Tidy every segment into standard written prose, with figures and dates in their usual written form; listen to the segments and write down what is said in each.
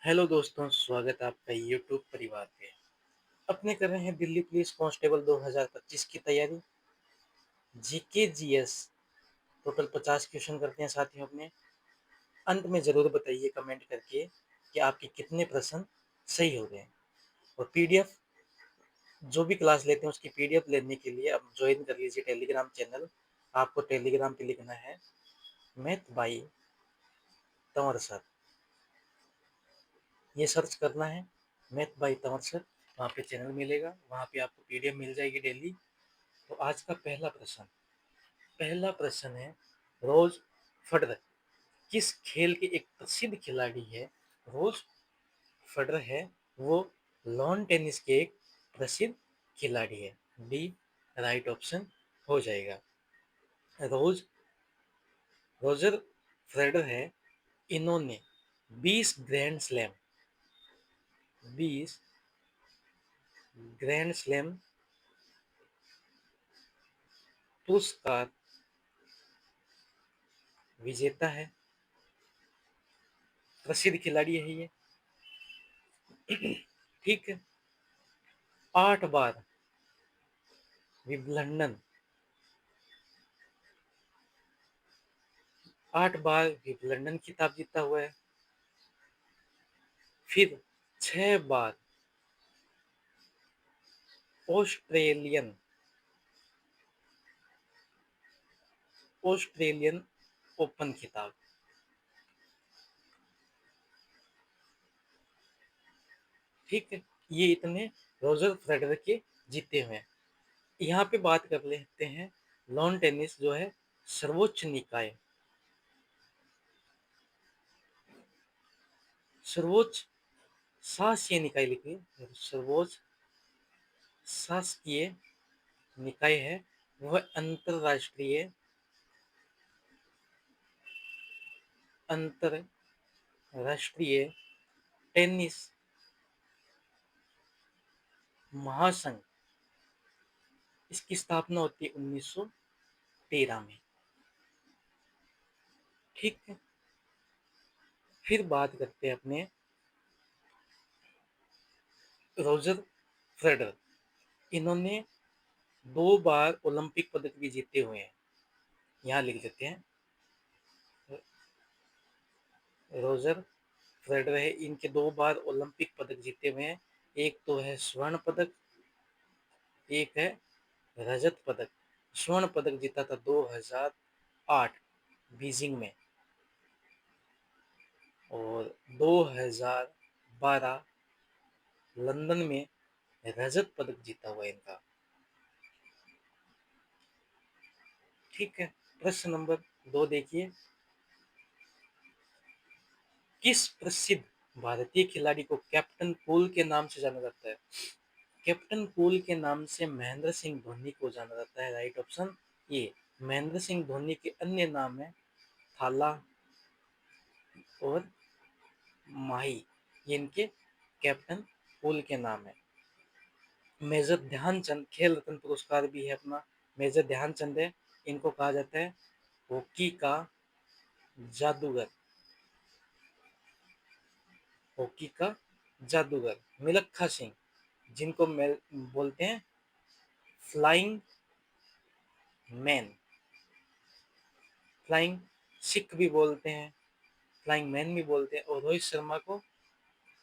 Hello दोस्तों, स्वागत है आपका यूट्यूब परिवार पे। अपने कर रहे हैं दिल्ली पुलिस कांस्टेबल 2025 की तैयारी। जीके जीएस टोटल 50 क्वेश्चन करते हैं साथियों अपने। अंत में ज़रूर बताइए कमेंट करके कि आपके कितने प्रश्न सही हो गए। और पीडीएफ जो भी क्लास लेते हैं उसकी पीडीएफ लेने के लिए आप ज्वाइन कर लीजिए टेलीग्राम चैनल। आपको टेलीग्राम पे लिखना है मैथ बाई तंवर सर। ये सर्च करना है मैथ बाई तंवर सर, वहाँ पे चैनल मिलेगा, वहाँ पे आपको पीडीएफ मिल जाएगी डेली। तो आज का पहला प्रश्न है, रोज फेडरर किस खेल के एक प्रसिद्ध खिलाड़ी है? रोज फेडरर है वो लॉन टेनिस के एक प्रसिद्ध खिलाड़ी है। डी राइट ऑप्शन हो जाएगा। रोज रोजर फेडरर है, इन्होंने 20 ग्रैंड स्लैम पुरस्कार विजेता है। प्रसिद्ध खिलाड़ी है ये। ठीक है। 8 बार विंबलडन 8 बार विंबलडन खिताब जीता हुआ है। फिर 6 बार ऑस्ट्रेलियन ऑस्ट्रेलियन ओपन खिताब। ठीक है, ये इतने रोजर फेडरर के जीते हुए हैं। यहाँ पे बात कर लेते हैं लॉन टेनिस जो है सर्वोच्च निकाय, सर्वोच्च शासकीय निकाय लिखिए, सर्वोच्च शासकीय निकाय है वह अंतरराष्ट्रीय टेनिस महासंघ। इसकी स्थापना होती है 1913 में। ठीक है। फिर बात करते हैं अपने रोजर फेडरर, इन्होंने 2 बार ओलंपिक पदक भी जीते हुए हैं। यहाँ लिख देते हैं रोजर फेडरर है, इनके 2 बार ओलंपिक पदक जीते हुए हैं। एक तो है स्वर्ण पदक, एक है रजत पदक। स्वर्ण पदक जीता था 2008 बीजिंग में, और 2012 लंदन में रजत पदक जीता हुआ है इनका। ठीक है। प्रश्न नंबर 2 देखिए, किस प्रसिद्ध भारतीय खिलाड़ी को कैप्टन कूल के नाम से जाना जाता है? कैप्टन कूल के नाम से महेंद्र सिंह धोनी को जाना जाता है। Right option A. Mahendra Singh Dhoni के अन्य नाम है थाला और माही, ये इनके कैप्टन कूल के नाम है। मेजर ध्यानचंद खेल रत्न पुरस्कार भी है अपना। मेजर ध्यानचंद है, इनको कहा जाता है हॉकी का जादूगर, हॉकी का जादूगर। मिल्खा सिंह, जिनको बोलते हैं फ्लाइंग मैन, फ्लाइंग सिख भी बोलते हैं, फ्लाइंग मैन भी बोलते हैं, और रोहित शर्मा को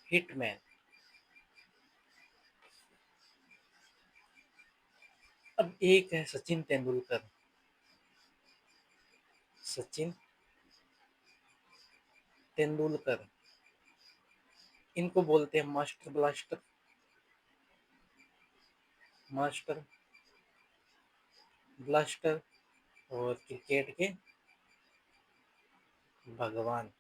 हिटमैन। अब एक है सचिन तेंदुलकर, सचिन तेंदुलकर, इनको बोलते हैं मास्टर ब्लास्टर, मास्टर ब्लास्टर, और क्रिकेट के भगवान।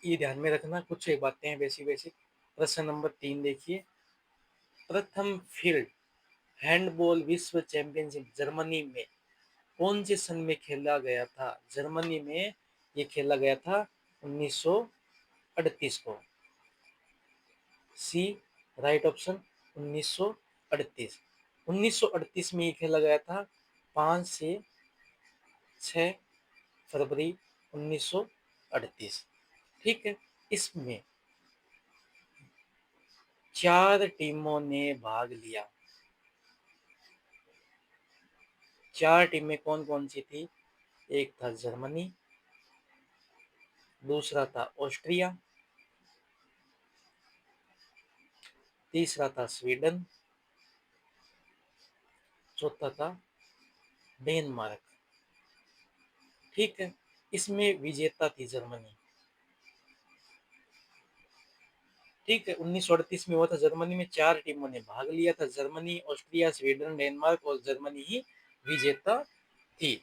ये ध्यान में रखना, कुछ एक बातें हैं बेसिक बेसिक। प्रश्न नंबर 3 देखिए, प्रथम फील्ड हैंडबॉल विश्व चैंपियनशिप जर्मनी में कौन से सन में खेला गया था? जर्मनी में ये खेला गया था 1938 को। सी राइट ऑप्शन 1938। 1938 में ये खेला गया था 5 से 6 फरवरी 1938। ठीक है, इसमें 4 टीमों ने भाग लिया। 4 टीमें कौन कौन सी थी? एक था जर्मनी, दूसरा था ऑस्ट्रिया, तीसरा था स्वीडन, चौथा था डेनमार्क। ठीक है, इसमें विजेता थी जर्मनी। ठीक है, 1938 में हुआ था। जर्मनी में 4 टीमों ने भाग लिया था, जर्मनी, ऑस्ट्रिया, स्वीडन, डेनमार्क, और जर्मनी ही विजेता थी।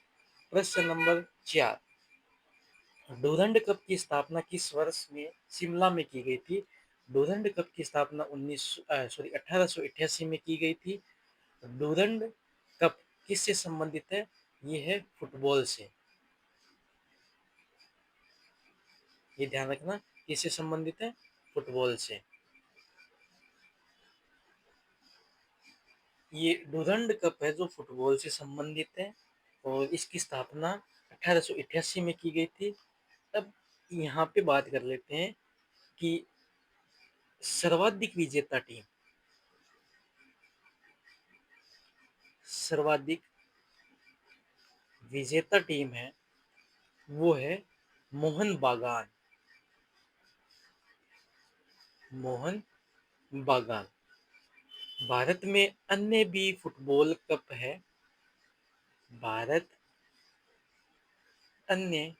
प्रश्न नंबर 4, डूरंड कप की स्थापना किस वर्ष में शिमला में की गई थी? डूरंड कप की स्थापना 1888 में की गई थी। डूरंड कप किससे संबंधित है? ये है फुटबॉल से। ये ध्यान रखना, किससे संबंधित है? फुटबॉल से। ये डूरंड कप है जो फुटबॉल से संबंधित है और इसकी स्थापना 1888 में की गई थी। अब यहाँ पे बात कर लेते हैं कि सर्वाधिक विजेता टीम, सर्वाधिक विजेता टीम है वो है मोहन बागान। मोहन बागान। भारत में अन्य भी फुटबॉल कप है। भारत अन्य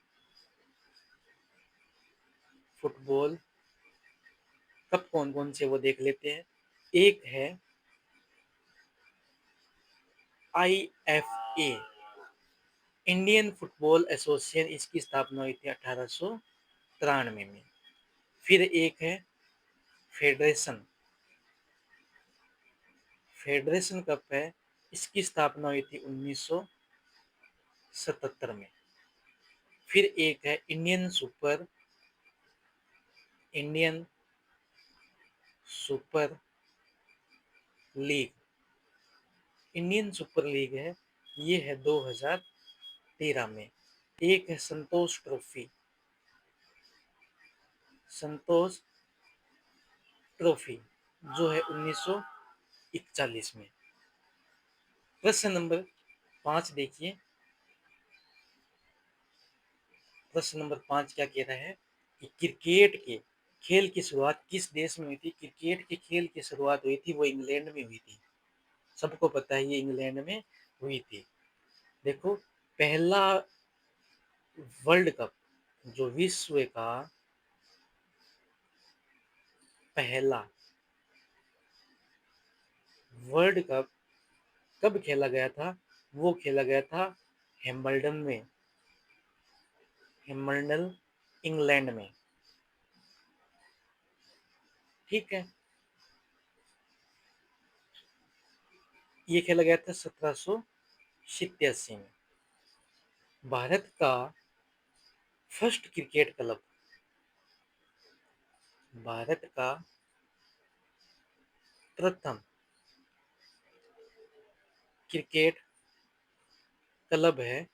फुटबॉल कप कौन कौन से वो देख लेते हैं। एक है IFA, इंडियन फुटबॉल एसोसिएशन, इसकी स्थापना हुई थी 1893 में। फिर एक है फेडरेशन, फेडरेशन कप है, इसकी स्थापना हुई थी 1977 में। फिर एक है Indian super league, Indian super league है, ये है 2013 में। एक है संतोष ट्रॉफी, संतोष ट्रॉफी जो है 1941 में। प्रश्न नंबर 5 देखिए। प्रश्न नंबर 5 क्या कह रहा है कि क्रिकेट के खेल की शुरुआत किस देश में हुई थी? क्रिकेट के खेल की शुरुआत हुई थी वो इंग्लैंड में हुई थी। सबको पता है ये इंग्लैंड में हुई थी। देखो, पहला वर्ल्ड कप, जो विश्व का पहला वर्ल्ड कप कब खेला गया था? वो खेला गया था हेम्बल्डन में, हेम्बल्डन इंग्लैंड में। ठीक है, ये खेला गया था 1787 में। भारत का फर्स्ट क्रिकेट क्लब, भारत का प्रथम क्रिकेट क्लब है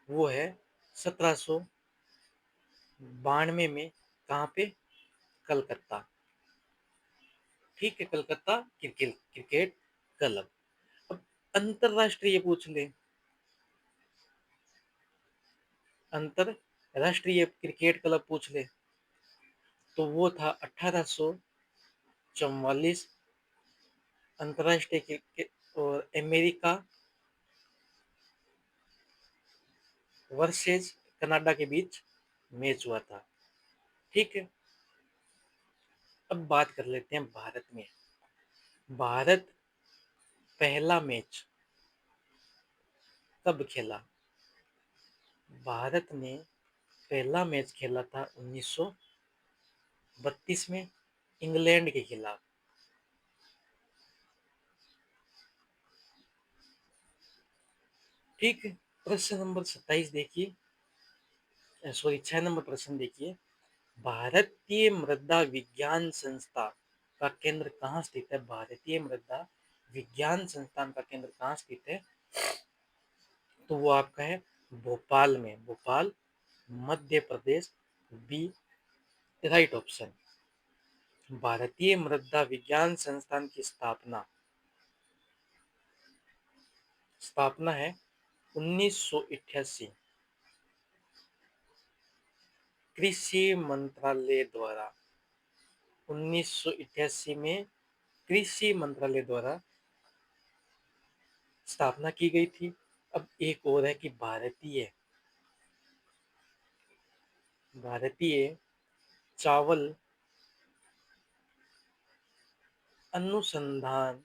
वो है 1792 में। कहाँ पे? कलकत्ता। ठीक है, कलकत्ता क्रिकेट क्रिकेट क्लब। अब अंतरराष्ट्रीय पूछ ले, अंतरराष्ट्रीय क्रिकेट क्लब पूछ ले, तो वो था 1844। अंतरराष्ट्रीय क्रिकेट और अमेरिका वर्सेस कनाडा के बीच मैच हुआ था। ठीक है, अब बात कर लेते हैं भारत में। भारत पहला मैच कब खेला? भारत ने पहला मैच खेला था 1932 में, इंग्लैंड के खिलाफ। ठीक है, प्रश्न नंबर 27 देखिए, सॉरी 6 नंबर प्रश्न देखिए। भारतीय मृदा विज्ञान संस्था का केंद्र कहाँ स्थित है? भारतीय मृदा विज्ञान संस्थान का केंद्र कहाँ स्थित है? तो वो आपका है भोपाल में, Bhopal Madhya Pradesh, B right option. भारतीय मृदा विज्ञान संस्थान की स्थापना है 1988 कृषि मंत्रालय द्वारा। 1988 में कृषि मंत्रालय द्वारा स्थापना की गई थी। अब एक और है कि भारतीय चावल अनुसंधान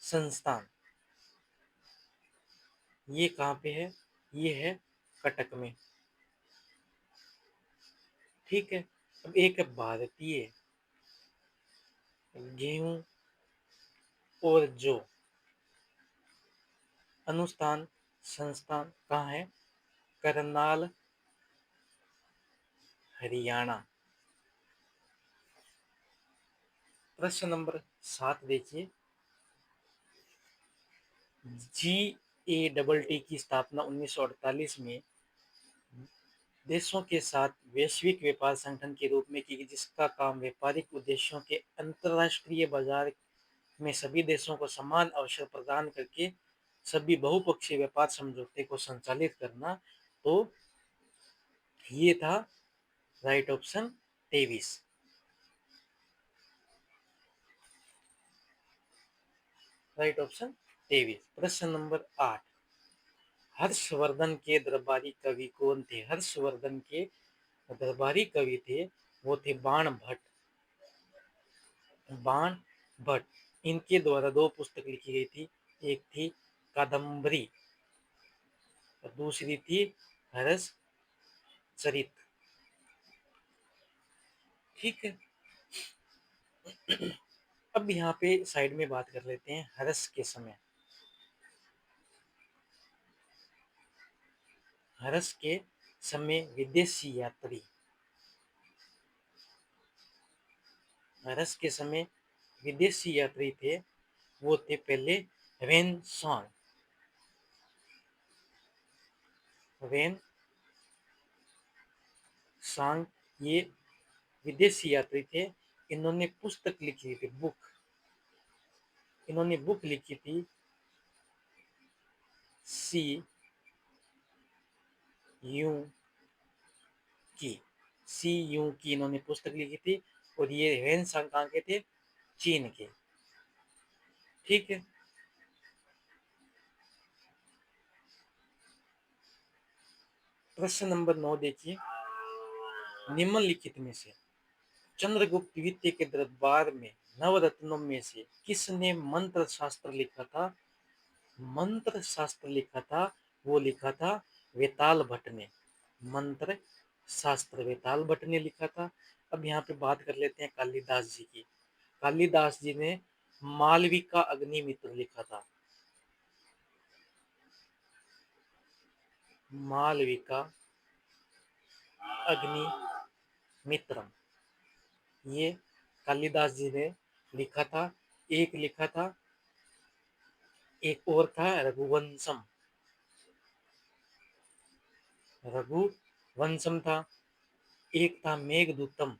संस्थान, ये कहाँ पे है? ये है कटक में। ठीक है। अब एक है भारतीय गेहूं और जौ अनुसंधान संस्थान, कहाँ है? करनाल, हरियाणा। प्रश्न नंबर 7 देखिए। GATT की स्थापना 1948 में देशों के साथ वैश्विक व्यापार संगठन के रूप में की गई, जिसका काम व्यापारिक उद्देश्यों के अंतर्राष्ट्रीय बाजार में सभी देशों को समान अवसर प्रदान करके सभी बहुपक्षीय व्यापार समझौते को संचालित करना। तो ये था राइट ऑप्शन 23। Right option 23। प्रश्न नंबर 8। हर्षवर्धन के दरबारी कवि कौन थे? हर्षवर्धन के दरबारी कवि थे, वो थे बाण भट्ट। बाण भट्ट, इनके द्वारा 2 पुस्तक लिखी गई थी। एक थी कादम्बरी और दूसरी थी हर्ष चरित। ठीक है। अब यहाँ पे साइड में बात कर लेते हैं हर्ष के समय। हर्ष के समय विदेशी यात्री, हर्ष के समय विदेशी यात्री थे, वो थे पहले वेन सॉन्ग। वेन सांग, ये विदेशी यात्री थे। इन्होंने पुस्तक लिखी थी, बुक। इन्होंने बुक लिखी थी सी यू की। सी यू की इन्होंने पुस्तक लिखी थी। और ये वेन सांग कहाँ के थे? चीन के। ठीक है। प्रश्न नंबर 9 देखिए। निम्नलिखित में से चंद्रगुप्त द्वितीय के दरबार में नवरत्नों में से किसने मंत्र शास्त्र लिखा था? मंत्र शास्त्र लिखा था, वो लिखा था वेताल भट्ट ने। मंत्र शास्त्र वेताल भट्ट ने लिखा था। अब यहाँ पे बात कर लेते हैं कालिदास जी की। कालिदास जी ने मालविका अग्निमित्र लिखा था। मालविका अग्निमित्रम, ये कालिदास जी ने लिखा था। एक लिखा था, एक और था रघुवंशम। रघुवंशम था। एक था मेघदूतम।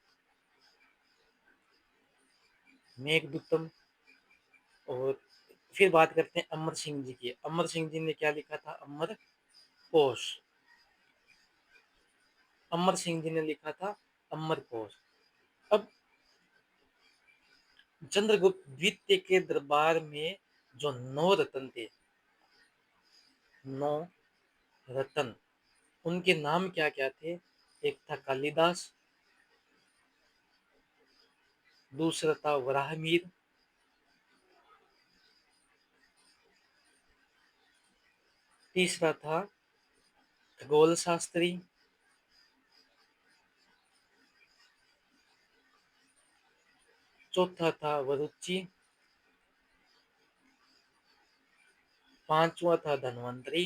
मेघदूतम। और फिर बात करते हैं अमर सिंह जी की। अमर सिंह जी ने क्या लिखा था? अमर कोश। अमर सिंह जी ने लिखा था अमर कोश। अब चंद्रगुप्त द्वितीय के दरबार में जो 9 रत्न थे, 9 रत्न, उनके नाम क्या क्या थे? एक था कालिदास, दूसरा था वराहमिहिर, तीसरा था खगोल शास्त्री, चौथा था वरुचि, पांचवा था धनवंतरी,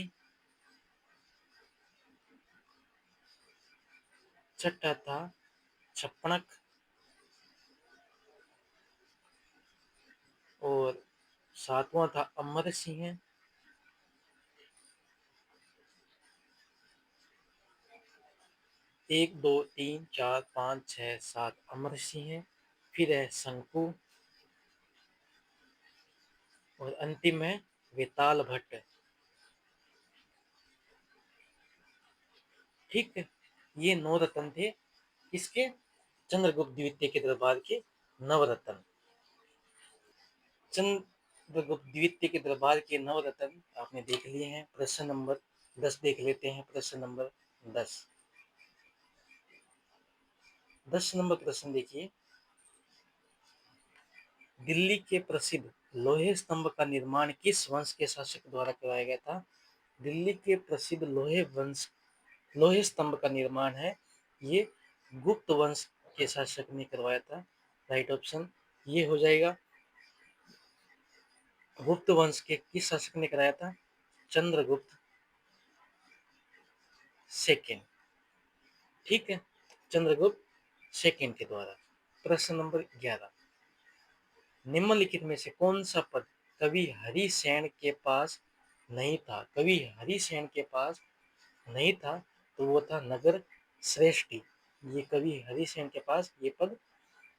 छठा था छप्पनक, और सातवां था अमर सिंह। 1, 2, 3, 4, 5, 6, 7 अमरसी हैं, फिर है शंकु और अंतिम है वेताल भट्ट। ठीक है, ये 9 रत्न थे इसके चंद्रगुप्त द्वितीय के दरबार के नवरत्न। चंद्रगुप्त द्वितीय के दरबार के नवरत्न आपने देख लिए हैं। प्रश्न नंबर 10 देख लेते हैं। प्रश्न नंबर 10 नंबर प्रश्न देखिए, दिल्ली के प्रसिद्ध लोहे स्तंभ का निर्माण किस वंश के शासक द्वारा करवाया गया था? दिल्ली के प्रसिद्ध लोहे स्तंभ का निर्माण है ये गुप्त वंश के शासक ने करवाया था। राइट ऑप्शन ये हो जाएगा। गुप्त वंश के किस शासक ने कराया था? चंद्रगुप्त सेकेंड। ठीक है, चंद्रगुप्त सेकेंड के द्वारा। प्रश्न नंबर 11, निम्नलिखित में से कौन सा पद कवि हरिसेन के पास नहीं था? कवि हरिसेन के पास नहीं था तो वो था नगर श्रेष्ठी। ये कवि हरिसेन के पास ये पद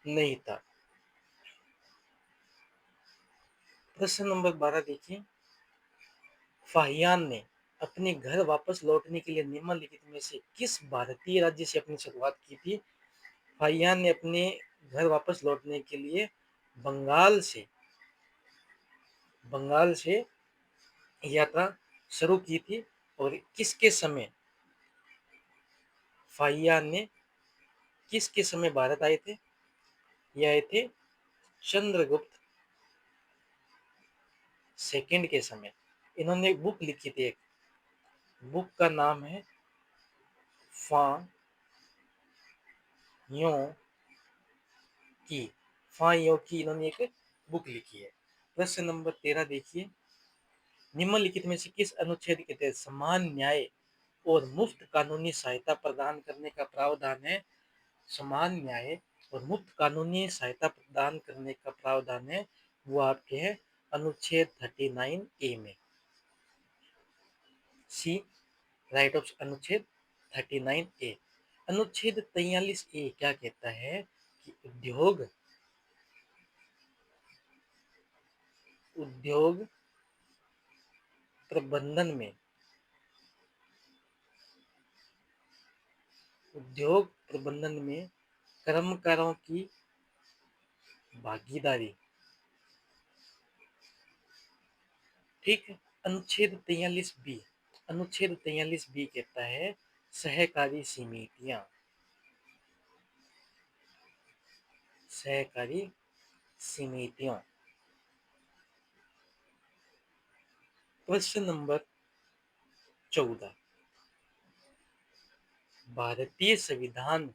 नहीं था। प्रश्न नंबर 12 देखिए, फाहियान ने अपने घर वापस लौटने के लिए निम्नलिखित में से किस भारतीय राज्य से अपनी शुरुआत की थी? फाहियान ने अपने घर वापस लौटने के लिए बंगाल से यात्रा शुरू की थी। और किसके समय फाहियान ने किसके समय भारत आए थे? ये आए थे चंद्रगुप्त सेकंड के समय। इन्होंने एक बुक लिखी थी, एक बुक का नाम है फा यो की। फा यो की इन्होंने एक बुक लिखी है। प्रश्न नंबर 13 देखिए, निम्नलिखित में से किस अनुच्छेद के तहत समान न्याय और मुफ्त कानूनी सहायता प्रदान करने का प्रावधान है? समान न्याय और मुफ्त कानूनी सहायता प्रदान करने का प्रावधान है वो आपके है अनुच्छेद 39A में। सी राइट ऑप्शन अनुच्छेद 39A। अनुच्छेद 43A क्या कहता है कि उद्योग प्रबंधन में कर्मकारों की भागीदारी। ठीक है, अनुच्छेद 43B कहता है सहकारी समितियों। प्रश्न नंबर 14, भारतीय संविधान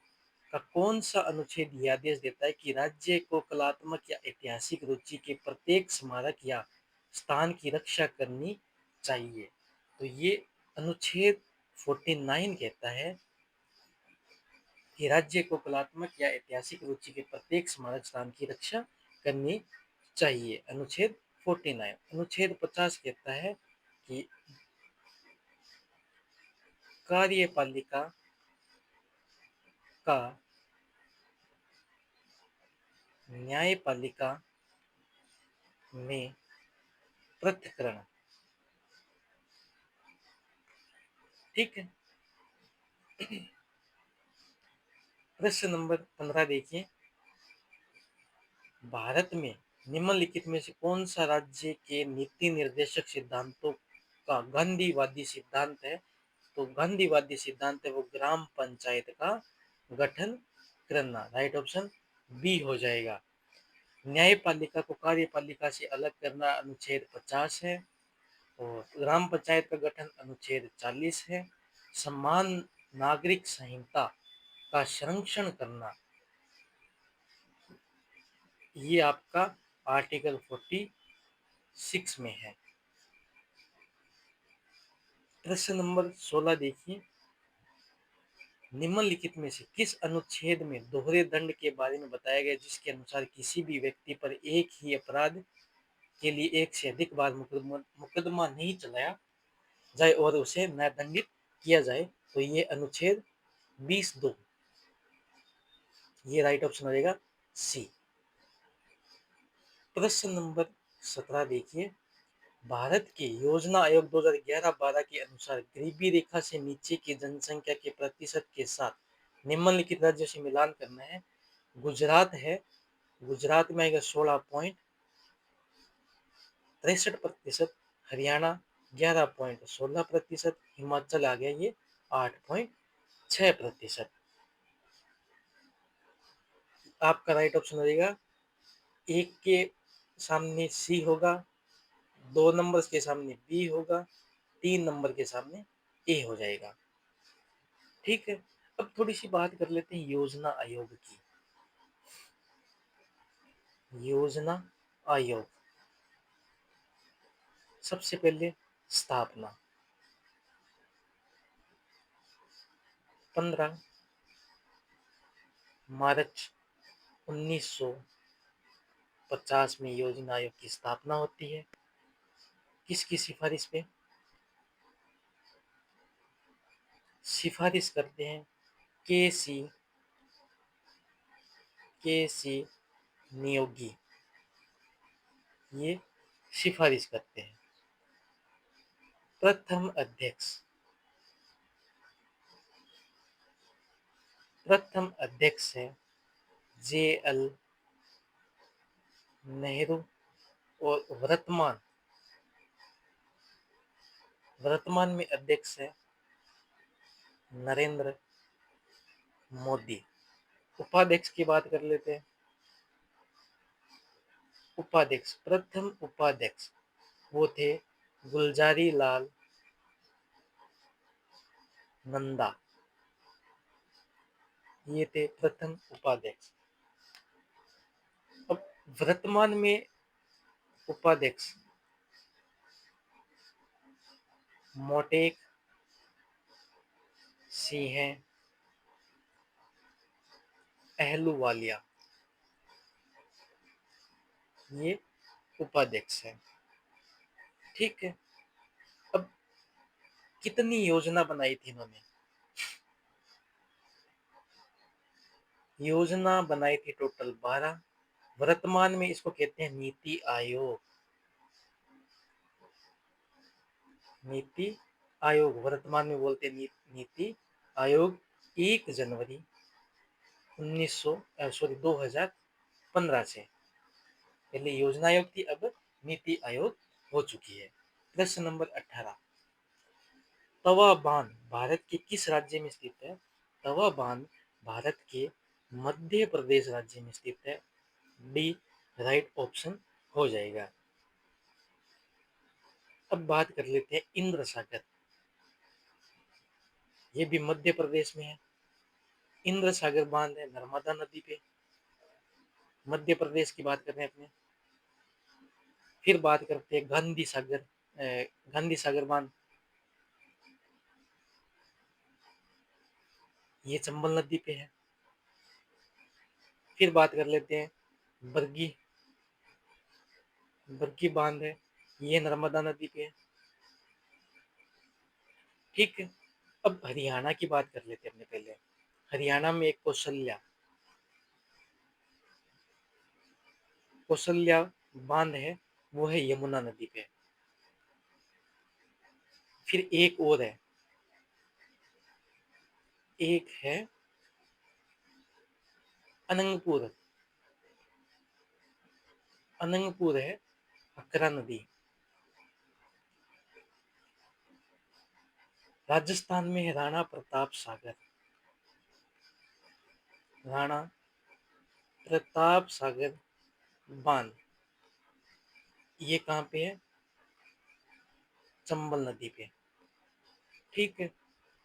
का कौन सा अनुच्छेद यह आदेश देता है कि राज्य को कलात्मक या ऐतिहासिक रुचि के प्रत्येक स्मारक या स्थान की रक्षा करनी चाहिए? तो ये अनुच्छेद 49 कहता है कि राज्य को कलात्मक या ऐतिहासिक रुचि के प्रत्येक स्मारक स्थान की रक्षा करनी चाहिए। अनुच्छेद 49। अनुच्छेद 50 कहता है कि कार्यपालिका का न्यायपालिका में पृथक्करण। ठीक है, प्रश्न नंबर 15 देखिए, भारत में निम्नलिखित में से कौन सा राज्य के नीति निर्देशक सिद्धांतों का गांधीवादी सिद्धांत है? तो गांधीवादी सिद्धांत है वो ग्राम पंचायत का गठन करना। राइट ऑप्शन बी हो जाएगा। न्यायपालिका को कार्यपालिका से अलग करना अनुच्छेद 50 है और ग्राम पंचायत का गठन अनुच्छेद 40 है। समान नागरिक संहिता का संरक्षण करना ये आपका आर्टिकल 46 में है। प्रश्न नंबर 16 देखिए, निम्नलिखित में से किस अनुच्छेद में दोहरे दंड के बारे में बताया गया जिसके अनुसार किसी भी व्यक्ति पर एक ही अपराध के लिए एक से अधिक बार मुकदमा नहीं चलाया जाए और उसे न दंडित किया जाए? तो ये अनुच्छेद 20-2, ये राइट ऑप्शन हो जाएगा सी। प्रश्न नंबर 17 देखिए, भारत के योजना आयोग 2011-12 के अनुसार गरीबी रेखा से नीचे की जनसंख्या के प्रतिशत के साथ निम्नलिखित राज्यों से मिलान करना है। गुजरात है, गुजरात में आएगा 16.63%, हरियाणा 11.16%, हिमाचल आ गया ये 8.6%। आपका राइट ऑप्शन हो जाएगा, एक के सामने सी होगा, 2 नंबर के सामने बी होगा, 3 नंबर के सामने ए हो जाएगा। ठीक है, अब थोड़ी सी बात कर लेते हैं योजना आयोग की। योजना आयोग, सबसे पहले स्थापना 15 मार्च 1950 में योजना आयोग की स्थापना होती है। किसकी सिफारिश पे? सिफारिश करते हैं के सी नियोगी, ये सिफारिश करते हैं। प्रथम अध्यक्ष है जे.एल. नेहरू, और वर्तमान में अध्यक्ष है नरेंद्र मोदी। उपाध्यक्ष की बात कर लेते हैं। उपाध्यक्ष, प्रथम उपाध्यक्ष वो थे गुलजारी लाल नंदा, ये थे प्रथम उपाध्यक्ष। अब वर्तमान में उपाध्यक्ष मोटेक सिंह हैं अहलूवालिया, ये उपाध्यक्ष है। ठीक है, अब कितनी योजना बनाई थी इन्होंने? योजना बनाई थी टोटल 12। वर्तमान में इसको कहते हैं नीति आयोग। नीति आयोग वर्तमान में बोलते हैं नीति आयोग। 1 जनवरी 2015 से पहले योजना आयोग थी, अब नीति आयोग हो चुकी है। प्रश्न नंबर 18, तवा बांध भारत के किस राज्य में स्थित है? तवा बांध भारत के मध्य प्रदेश राज्य में स्थित है। डी राइट ऑप्शन हो जाएगा। अब बात कर लेते हैं इंद्र सागर, ये भी मध्य प्रदेश में है। इंद्र सागर बांध है नर्मदा नदी पे, मध्य प्रदेश की बात कर रहे हैं अपने। फिर बात करते हैं गांधी सागर बांध, ये चंबल नदी पे है। फिर बात कर लेते हैं बरगी बरगी बांध है, ये नर्मदा नदी पे है। ठीक है, अब हरियाणा की बात कर लेते हैं अपने पहले। हरियाणा में एक कौशल्या बांध है, वो है यमुना नदी पे। फिर एक है अनंगपुर है अकरा नदी। राजस्थान में है राणा प्रताप सागर बांध, ये कहाँ पे है? चंबल नदी पे। ठीक है,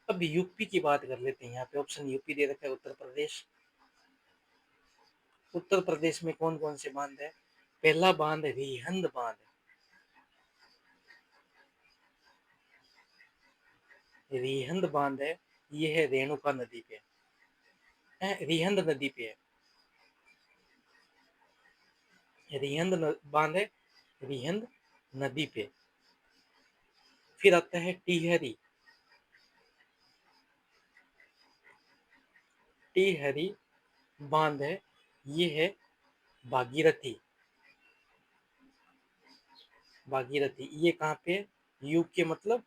अब यूपी की बात कर लेते हैं। यहाँ पे ऑप्शन यूपी दे रखा है, उत्तर प्रदेश। उत्तर प्रदेश में कौन कौन से बांध है? पहला बांध रिहंद बांध, रिहंद बांध है, ये है रेणुका नदी पे रिहंद नदी पे है। बांध है रिहंद नदी पे। फिर आता है टिहरी बांध है, ये है भागीरथी। भागीरथी ये कहाँ पे? यूके मतलब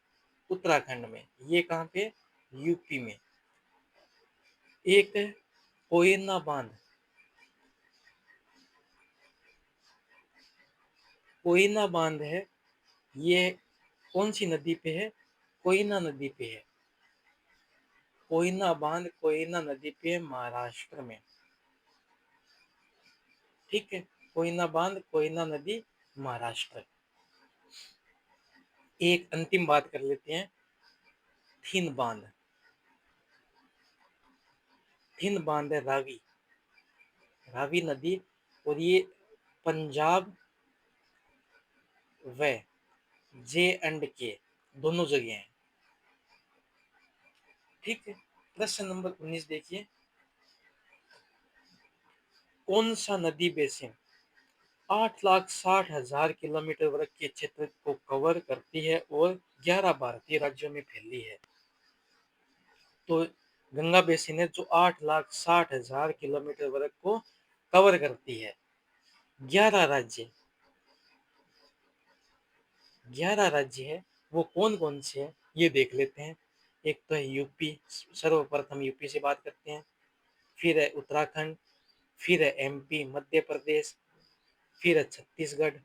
उत्तराखंड में। ये कहाँ पे? यूपी में। एक है कोयना बांध। कोयना बांध है, ये कौन सी नदी पे है? कोयना नदी पे है। कोयना बांध कोयना नदी पे, महाराष्ट्र में। ठीक है, कोयना बांध कोयना नदी, महाराष्ट्र। एक अंतिम बात कर लेते हैं, थिन बांध। थिन बांध है रावी, रावी नदी, और ये पंजाब व जे एंड के दोनों जगह हैं। ठीक है, प्रश्न नंबर 19 देखिए, कौन सा नदी बेसिन 8,60,000 किलोमीटर वर्ग के क्षेत्र को कवर करती है और 11 भारतीय राज्यों में फैली है? तो गंगा बेसिन है जो 8,60,000 किलोमीटर वर्ग को कवर करती है। 11 राज्य, 11 राज्य है, वो कौन कौन से है ये देख लेते हैं। एक तो है यूपी, सर्वप्रथम यूपी से बात करते हैं। फिर है उत्तराखंड, फिर है एमपी मध्य प्रदेश, फिर है छत्तीसगढ़,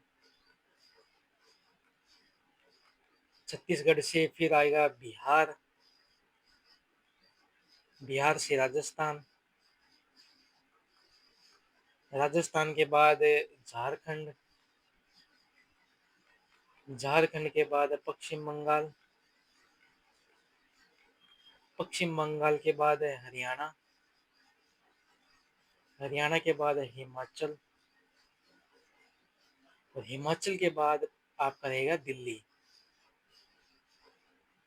छत्तीसगढ़ से फिर आएगा बिहार, बिहार से राजस्थान, राजस्थान के बाद झारखंड, झारखंड के बाद पश्चिम बंगाल, पश्चिम बंगाल के बाद है हरियाणा, हरियाणा के बाद है हिमाचल, और हिमाचल के बाद आपका रहेगा दिल्ली।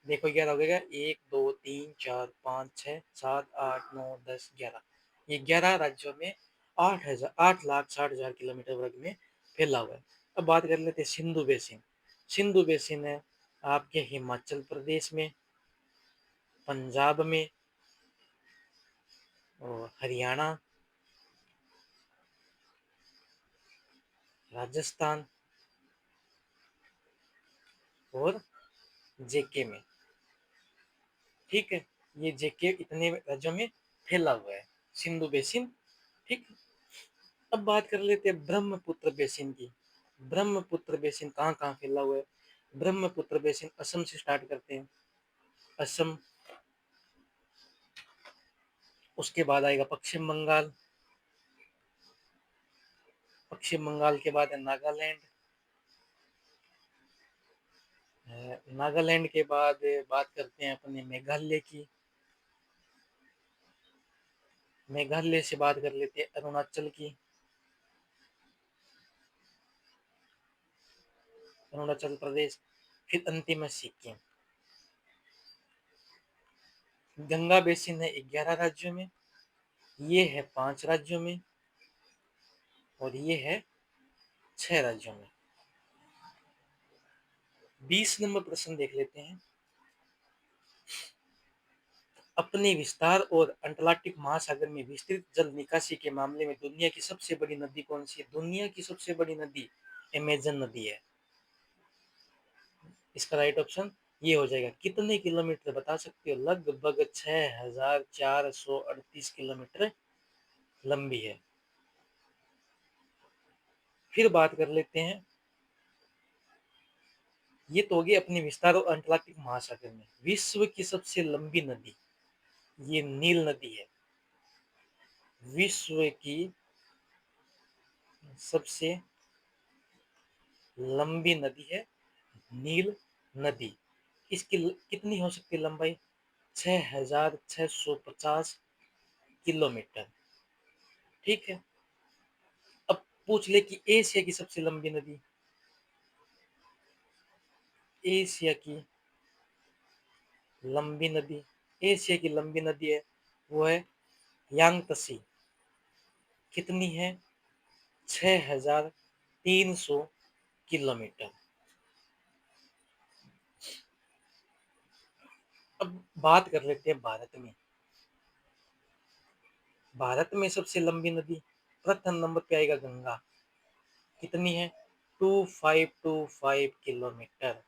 देखो क्या हो गया, 1 2 3 4 5 6 7 8 9 10 11, ये 11 राज्यों में 8,60,000 किलोमीटर वर्ग में फैला हुआ है। अब बात कर लेते हैं सिंधु बेसिन। सिंधु बेसिन है आपके हिमाचल प्रदेश में, पंजाब में, और हरियाणा, राजस्थान और जेके में। ठीक है, ये जेके इतने राज्यों में फैला हुआ है सिंधु बेसिन। ठीक, अब बात कर लेते हैं ब्रह्मपुत्र बेसिन की। ब्रह्मपुत्र बेसिन कहाँ कहाँ फैला हुआ है? ब्रह्मपुत्र बेसिन असम से स्टार्ट करते हैं, असम, उसके बाद आएगा पश्चिम बंगाल, पश्चिम बंगाल के बाद है नागालैंड, नागालैंड के बाद बात करते हैं अपने मेघालय की, मेघालय से बात कर लेते हैं अरुणाचल की, अरुणाचल प्रदेश, फिर अंतिम है सिक्किम। गंगा बेसिन है 11 राज्यों में, ये है 5 राज्यों में, और ये है 6 राज्यों में। 20 नंबर प्रश्न देख लेते हैं, अपने विस्तार और अंटार्कटिक महासागर में विस्तृत जल निकासी के मामले में दुनिया की सबसे बड़ी नदी कौन सी है? दुनिया की सबसे बड़ी नदी अमेजन नदी है। इसका राइट ऑप्शन ये हो जाएगा। कितने किलोमीटर बता सकते हो? लगभग 6,438 किलोमीटर लंबी है। फिर बात कर लेते हैं, ये तो होगी अपने विस्तार और अंटार्कटिक महासागर में। विश्व की सबसे लंबी नदी, ये नील नदी है। विश्व की सबसे लंबी नदी है नील नदी। इसकी कितनी हो सकती है लंबाई? 6,650 किलोमीटर। ठीक है, अब पूछ ले कि एशिया की सबसे लंबी नदी, एशिया की लंबी नदी, एशिया की लंबी नदी है वो है यांगत्से। कितनी है? 6,300 किलोमीटर। अब बात कर लेते हैं भारत में। भारत में सबसे लंबी नदी, प्रथम नंबर पे आएगा गंगा, कितनी है 2525 किलोमीटर।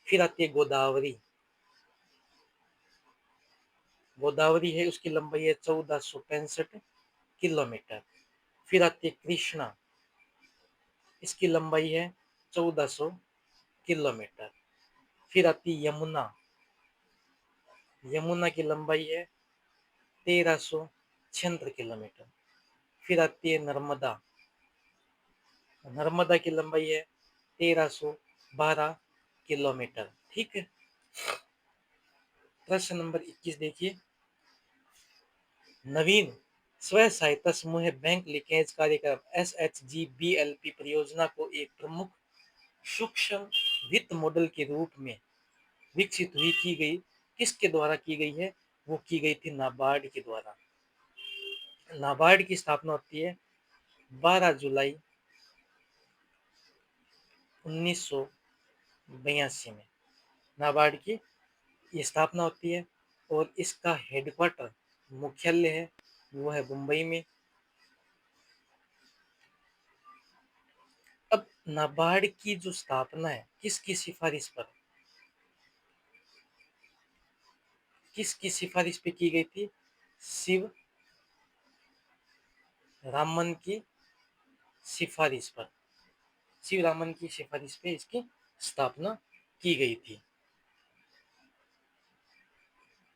फिर आती है गोदावरी, गोदावरी है उसकी लंबाई है 1465 किलोमीटर। फिर आती है कृष्णा, इसकी लंबाई है 1400 किलोमीटर। फिर आती है यमुना, यमुना की लंबाई है 1376 किलोमीटर। फिर आती है नर्मदा, नर्मदा की लंबाई है 1312 किलोमीटर। ठीक है। प्रश्न नंबर 21 देखिए, नवीन स्व सहायता समूह बैंक लिंकेज कार्यक्रम SHGBLP परियोजना को एक प्रमुख सूक्ष्म वित्त मॉडल के रूप में विकसित हुई की गई, किसके द्वारा की गई है, वो की गई थी नाबार्ड के द्वारा। नाबार्ड की स्थापना होती है 12 जुलाई 1982 में, नाबार्ड की ये स्थापना होती है और इसका हेडक्वार्टर मुख्यालय है वो है मुंबई में। अब नाबार्ड की जो स्थापना है किसकी सिफारिश पर, किसकी सिफारिश पे की गई थी, शिव रामन की सिफारिश पर, शिव रामन की सिफारिश पे इसकी स्थापना की गई थी।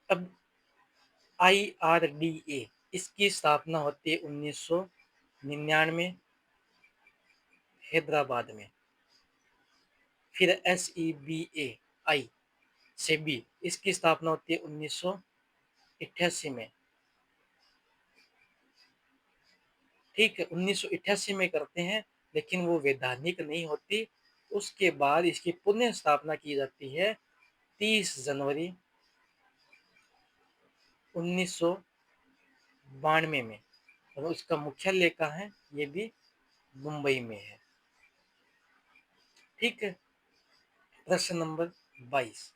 अब IRDA इसकी स्थापना होती है 1999 हैदराबाद में। फिर SEBA सेबी इसकी स्थापना होती है 1988 में। ठीक है, 1988 में करते हैं, लेकिन वो वैधानिक नहीं होती। उसके बाद इसकी पुनः स्थापना की जाती है 30 जनवरी 1992 में, और उसका मुख्यालय कहाँ है, ये भी मुंबई में है। ठीक है। प्रश्न नंबर 22,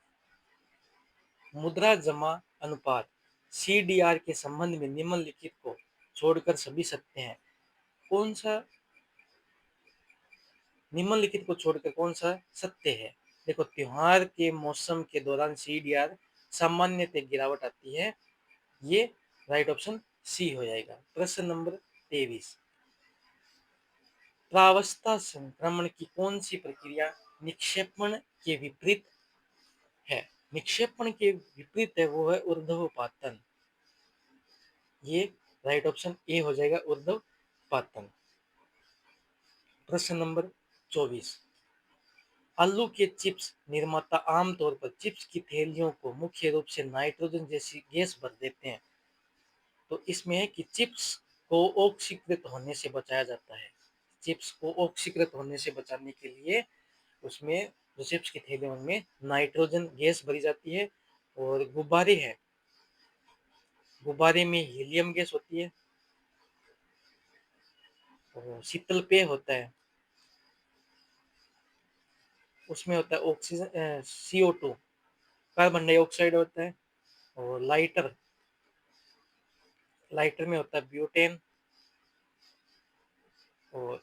मुद्रा जमा अनुपात CDR के संबंध में निम्नलिखित को छोड़कर सभी सत्य हैं। कौन सा निम्नलिखित को छोड़कर कौन सा सत्य है? देखो, त्योहार के मौसम के दौरान CDR सामान्यतः गिरावट आती है, ये राइट ऑप्शन सी हो जाएगा। प्रश्न नंबर 23, प्रावस्था संक्रमण की कौन सी प्रक्रिया निक्षेपण के विपरीत है? निक्षेपण के विपरीत है वो है ऊर्ध्वपातन, ये राइट ऑप्शन ए हो जाएगा, ऊर्ध्वपातन। प्रश्न नंबर 24, आलू के चिप्स निर्माता आमतौर पर चिप्स की थैलियों को मुख्य रूप से नाइट्रोजन जैसी गैस भर देते हैं, तो इसमें है कि चिप्स को ऑक्सीकृत होने से बचाया जाता है। चिप्स को ऑक्सीकृत होने से बचाने के लिए उसमें जो चिप्स की थैलियों में नाइट्रोजन गैस भरी जाती है। और गुब्बारे हैं, गुब्बारे में हीलियम गैस होती है। और शीतल पेय होता है, उसमें होता है ऑक्सीजन CO2 कार्बन डाइऑक्साइड होता है। और लाइटर, लाइटर में होता है ब्यूटेन। और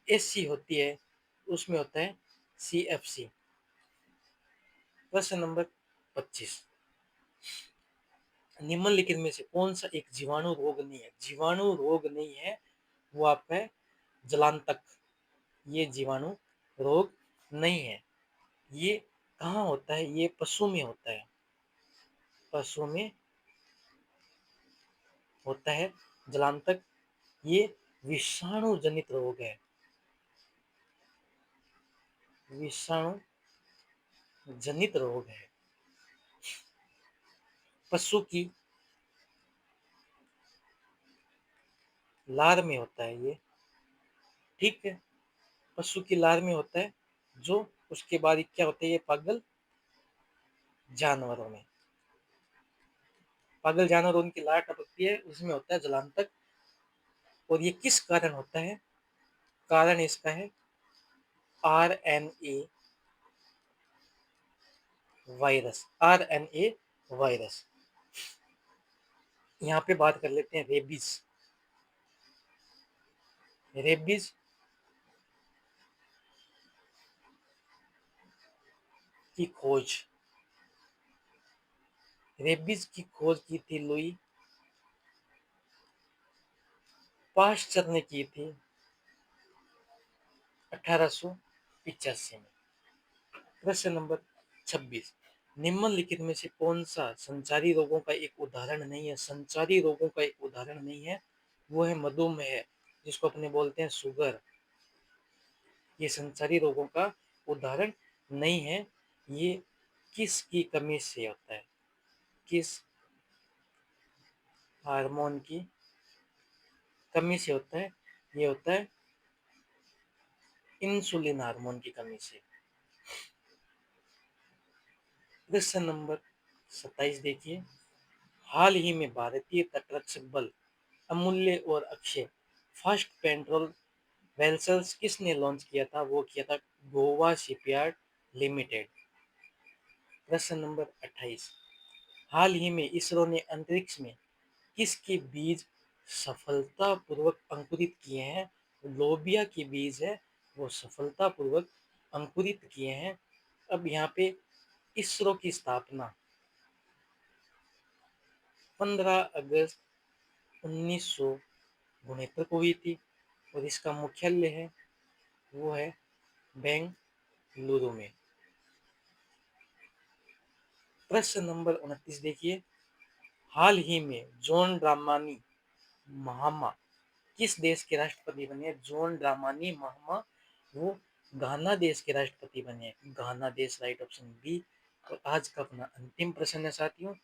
AC होती है, उसमें होता है CFC। प्रश्न नंबर 25, निम्नलिखित में से कौन सा एक जीवाणु रोग नहीं है? जीवाणु रोग नहीं है वो आपका है जलांतक, ये जीवाणु रोग नहीं है। ये कहाँ होता है? ये पशु में होता है, पशु में होता है जलांतक। ये विषाणु जनित रोग है, विषाणु जनित रोग है। पशु की लार में होता है ये। ठीक है, पशु की लार में होता है, जो उसके बाद क्या होता है, ये पागल जानवरों में, पागल जानवर उनकी लार टपकती है, उसमें होता है जलांतक। और ये किस कारण होता है? कारण इसका है RNA वायरस, RNA वायरस। यहाँ पे बात कर लेते हैं रेबीज। रेबीज की खोज, रेबीज की खोज की थी लुई पाश्चर ने की थी 1885 में। प्रश्न नंबर 26, निम्नलिखित में से कौन सा संचारी रोगों का एक उदाहरण नहीं है? संचारी रोगों का एक उदाहरण नहीं है, वो है मधुमेह, जिसको अपने बोलते हैं शुगर। ये संचारी रोगों का उदाहरण नहीं है। ये किस की कमी से होता है? किस हार्मोन की कमी से होता है? ये होता है इंसुलिन हार्मोन की कमी से। प्रश्न नंबर 27 देखिए, हाल ही में भारतीय तटरक्षक बल अमूल्य और अक्षय फास्ट पेट्रोल वेसल्स किसने लॉन्च किया था? वो किया था गोवा शिपयार्ड लिमिटेड। प्रश्न नंबर 28, हाल ही में इसरो ने अंतरिक्ष में किसके बीज सफलतापूर्वक अंकुरित किए हैं? लोबिया के बीज है, वो सफलतापूर्वक अंकुरित किए हैं। अब यहाँ पे इसरो की स्थापना 15 अगस्त 1969 को हुई थी और इसका मुख्यालय है वो है बेंगलुरु में। प्रश्न नंबर 29 देखिए, हाल ही में जॉन ड्रामानी महामा किस देश के राष्ट्रपति बने? जॉन ड्रामानी महामा वो घाना देश के राष्ट्रपति बने। घाना देश, राइट ऑप्शन बी। और आज का अपना अंतिम प्रश्न है साथियों,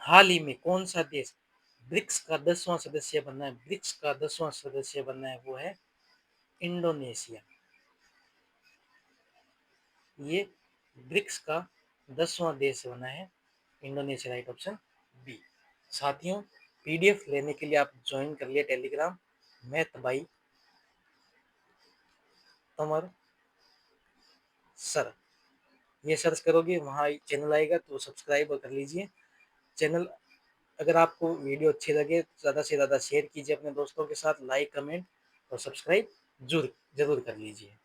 हाल ही में कौन सा देश ब्रिक्स का 10वां सदस्य बना है? ब्रिक्स का 10वां सदस्य बना है वो है इंडोनेशिया। ये ब्रिक्स का 10वां देश बना है इंडोनेशिया, राइट ऑप्शन बी। साथियों, पीडीएफ लेने के लिए आप ज्वाइन कर लिए टेलीग्राम मैथ बाई तमर सर। ये सर्च करोगे वहाँ चैनल आएगा तो सब्सक्राइब कर लीजिए चैनल। अगर आपको वीडियो अच्छी लगे तो ज़्यादा से ज़्यादा शेयर कीजिए अपने दोस्तों के साथ, लाइक कमेंट और सब्सक्राइब जरूर जरूर कर लीजिए।